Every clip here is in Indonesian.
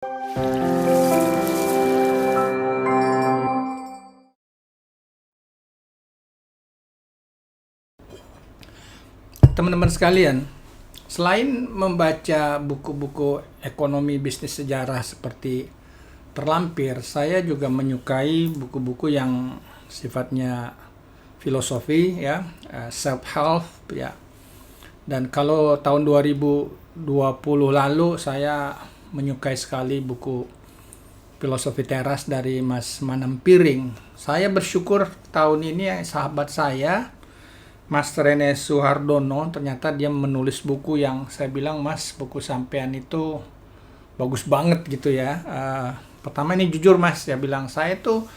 Teman-teman sekalian, selain membaca buku-buku ekonomi bisnis sejarah seperti terlampir, saya juga menyukai buku-buku yang sifatnya filosofi ya, self help ya. Dan kalau tahun 2020 lalu saya menyukai sekali buku Filosofi Teras dari Mas Manam Piring. Saya bersyukur tahun ini sahabat saya Mas Rene Suhardono, ternyata dia menulis buku yang saya bilang, Mas, buku sampean itu bagus banget gitu ya. Pertama ini jujur Mas, ya bilang saya tuh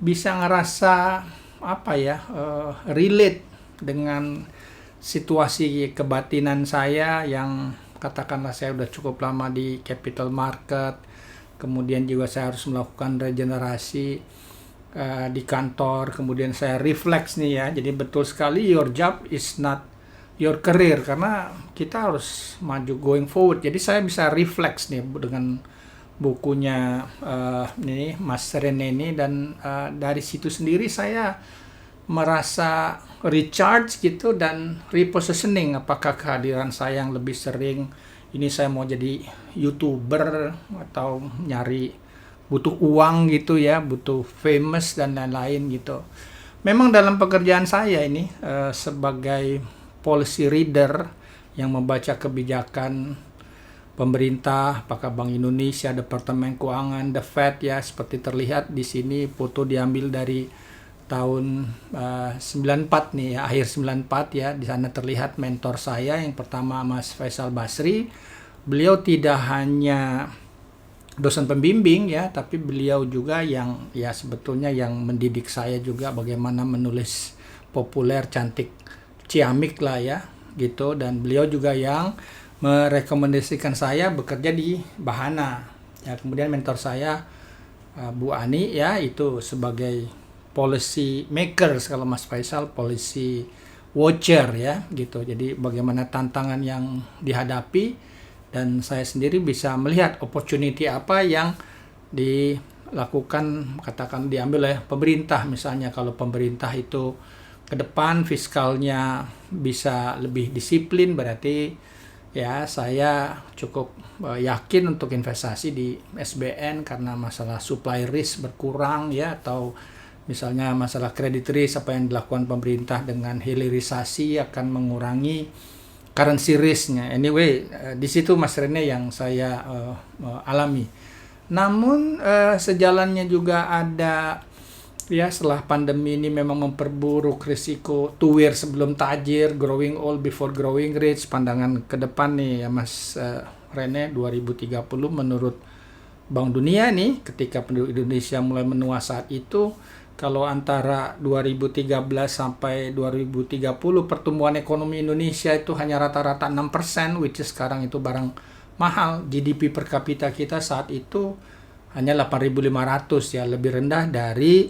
bisa ngerasa apa ya, relate dengan situasi kebatinan saya yang katakanlah saya udah cukup lama di capital market, kemudian juga saya harus melakukan regenerasi di kantor, kemudian saya refleks nih ya, jadi betul sekali your job is not your career, karena kita harus maju going forward. Jadi saya bisa refleks nih dengan bukunya ini Mas Rene ini, dan dari situ sendiri saya merasa recharge gitu dan repositioning. Apakah kehadiran saya yang lebih sering ini saya mau jadi YouTuber atau nyari butuh uang gitu ya, butuh famous dan lain-lain gitu. Memang dalam pekerjaan saya ini sebagai policy reader yang membaca kebijakan pemerintah, apakah Bank Indonesia, Departemen Keuangan, The Fed ya, seperti terlihat di sini foto diambil dari tahun 94 nih ya, akhir 94 ya. Di sana terlihat mentor saya yang pertama Mas Faisal Basri. Beliau tidak hanya dosen pembimbing ya, tapi beliau juga yang ya sebetulnya yang mendidik saya juga bagaimana menulis populer, cantik, ciamik lah ya gitu. Dan beliau juga yang merekomendasikan saya bekerja di Bahana ya. Kemudian mentor saya Bu Ani ya, itu sebagai policy maker, kalau Mas Faisal policy watcher ya gitu. Jadi bagaimana tantangan yang dihadapi, dan saya sendiri bisa melihat opportunity apa yang dilakukan, katakan diambil oleh pemerintah. Misalnya kalau pemerintah itu ke depan fiskalnya bisa lebih disiplin, berarti ya saya cukup yakin untuk investasi di SBN karena masalah supply risk berkurang ya, atau misalnya masalah credit risk, apa yang dilakukan pemerintah dengan hilirisasi akan mengurangi currency risk-nya. Anyway, di situ Mas Rene yang saya alami. Namun sejalannya juga ada ya, setelah pandemi ini memang memperburuk risiko tuwir sebelum tajir, growing old before growing rich. Pandangan ke depan nih ya Mas Rene, 2030 menurut Bank Dunia nih, ketika penduduk Indonesia mulai menua saat itu, kalau antara 2013 sampai 2030 pertumbuhan ekonomi Indonesia itu hanya rata-rata 6%, which is sekarang itu barang mahal. GDP per kapita kita saat itu hanya 8.500 ya, lebih rendah dari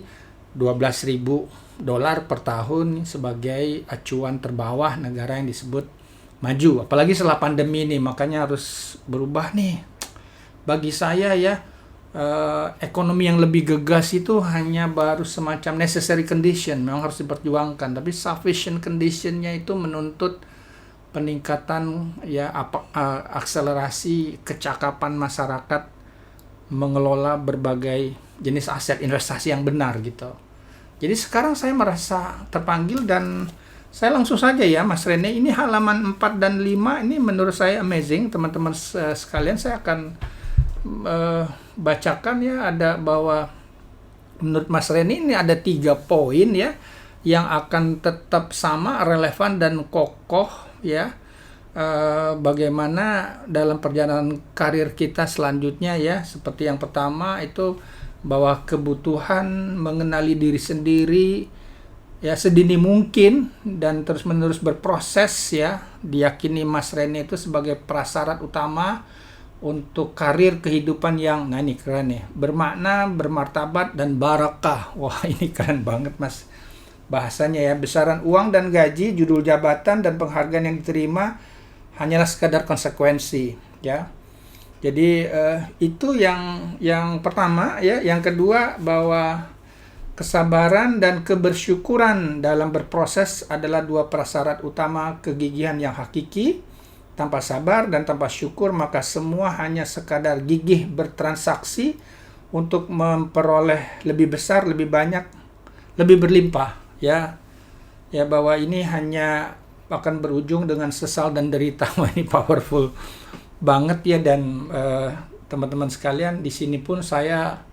12.000 dolar per tahun sebagai acuan terbawah negara yang disebut maju. Apalagi setelah pandemi ini, makanya harus berubah nih. Bagi saya ya, ekonomi yang lebih gegas itu hanya baru semacam necessary condition, memang harus diperjuangkan, tapi sufficient conditionnya itu menuntut peningkatan ya, akselerasi kecakapan masyarakat mengelola berbagai jenis aset investasi yang benar gitu. Jadi sekarang saya merasa terpanggil dan saya langsung saja ya Mas Rene, ini halaman 4 dan 5 ini menurut saya amazing teman-teman sekalian. Saya akan bacakan ya, ada bahwa menurut Mas Reni ini ada 3 poin ya yang akan tetap sama, relevan dan kokoh ya, bagaimana dalam perjalanan karir kita selanjutnya ya. Seperti yang pertama itu bahwa kebutuhan mengenali diri sendiri ya sedini mungkin dan terus-menerus berproses ya, diyakini Mas Reni itu sebagai prasyarat utama untuk karir kehidupan yang, nah ini keren nih, bermakna, bermartabat, dan barakah. Wah ini keren banget Mas bahasanya ya. Besaran uang dan gaji, judul jabatan, dan penghargaan yang diterima hanyalah sekadar konsekuensi ya. Jadi itu yang pertama ya. Yang kedua, bahwa kesabaran dan kebersyukuran dalam berproses adalah dua prasyarat utama kegigihan yang hakiki. Tanpa sabar dan tanpa syukur, maka semua hanya sekadar gigih bertransaksi untuk memperoleh lebih besar, lebih banyak, lebih berlimpah, ya. Ya, bahwa ini hanya akan berujung dengan sesal dan derita. Wah, ini powerful banget ya. Dan teman-teman sekalian, di sini pun saya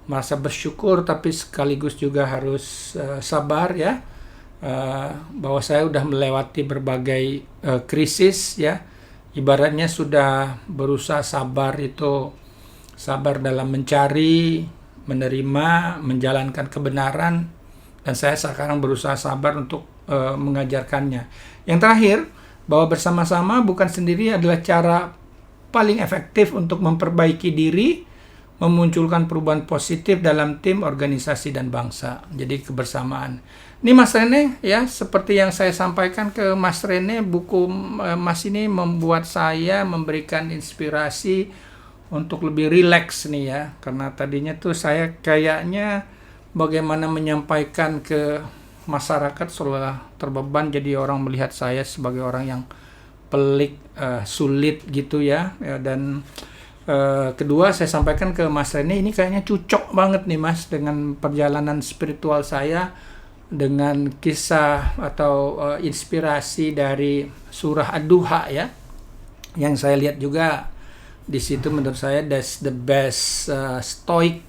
merasa bersyukur, tapi sekaligus juga harus sabar ya. Bahwa saya udah melewati berbagai krisis ya. Ibaratnya sudah berusaha sabar itu, sabar dalam mencari, menerima, menjalankan kebenaran, dan saya sekarang berusaha sabar untuk mengajarkannya. Yang terakhir, bahwa bersama-sama bukan sendiri adalah cara paling efektif untuk memperbaiki diri, memunculkan perubahan positif dalam tim, organisasi, dan bangsa. Jadi kebersamaan. Ini Mas Rene ya, seperti yang saya sampaikan ke Mas Rene, buku Mas ini membuat saya memberikan inspirasi untuk lebih rileks nih ya. Karena tadinya tuh saya kayaknya bagaimana menyampaikan ke masyarakat seolah terbeban, jadi orang melihat saya sebagai orang yang pelik, sulit gitu ya. Dan kedua, saya sampaikan ke Mas Rene, ini kayaknya cocok banget nih Mas dengan perjalanan spiritual saya, dengan kisah atau inspirasi dari surah Ad-Duha ya, yang saya lihat juga di situ. Menurut saya that's the best stoic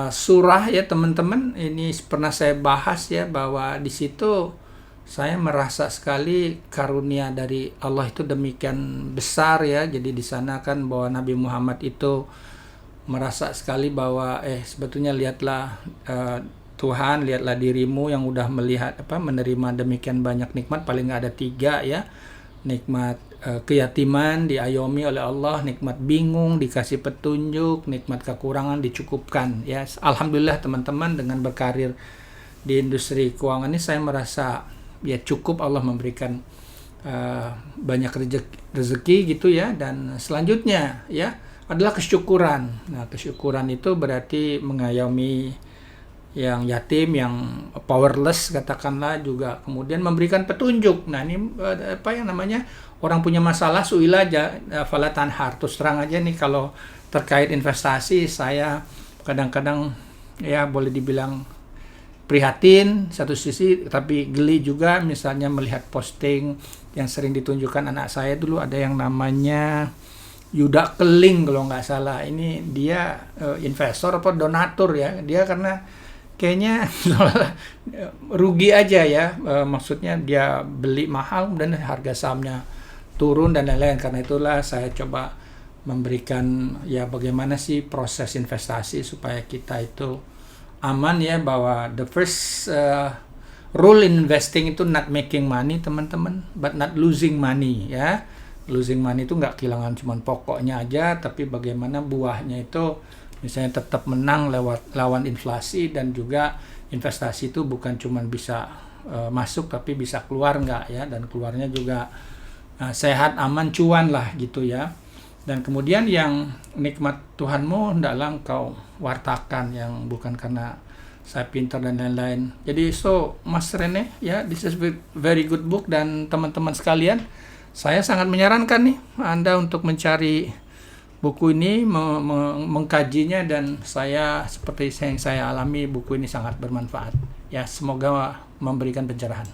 surah ya teman-teman. Ini pernah saya bahas ya, bahwa di situ saya merasa sekali karunia dari Allah itu demikian besar ya. Jadi di sana kan bahwa Nabi Muhammad itu merasa sekali bahwa sebetulnya lihatlah Tuhan, lihatlah dirimu yang udah menerima demikian banyak nikmat. Paling nggak ada 3 ya. Nikmat keyatiman diayomi oleh Allah, nikmat bingung dikasih petunjuk, nikmat kekurangan dicukupkan ya. Alhamdulillah teman-teman, dengan berkarir di industri keuangan ini saya merasa ya cukup, Allah memberikan banyak rezeki gitu ya. Dan selanjutnya ya adalah kesyukuran. Nah, kesyukuran itu berarti mengayomi yang yatim, yang powerless katakanlah, juga kemudian memberikan petunjuk. Nah, ini orang punya masalah suila aja fala tanhar. Terus terang aja nih, kalau terkait investasi saya kadang-kadang ya boleh dibilang prihatin satu sisi, tapi geli juga. Misalnya melihat posting yang sering ditunjukkan anak saya dulu, ada yang namanya Yuda Keling kalau nggak salah. Ini dia investor apa donatur ya. Dia karena kayaknya rugi aja ya, maksudnya dia beli mahal dan harga sahamnya turun dan lain-lain. Karena itulah saya coba memberikan ya bagaimana sih proses investasi supaya kita itu aman ya, bahwa the first rule in investing itu not making money teman-teman, but not losing money ya. Losing money itu nggak kehilangan cuma pokoknya aja, tapi bagaimana buahnya itu misalnya tetap menang lawan inflasi, dan juga investasi itu bukan cuma bisa masuk tapi bisa keluar nggak ya, dan keluarnya juga sehat, aman, cuan lah gitu ya. Dan kemudian yang nikmat Tuhanmu hendaklah engkau wartakan, yang bukan karena saya pintar dan lain-lain. Jadi Mas Rene ya, this is very good book. Dan teman-teman sekalian, saya sangat menyarankan nih Anda untuk mencari buku ini, mengkajinya, dan saya seperti yang saya alami, buku ini sangat bermanfaat. Ya, semoga memberikan pencerahan.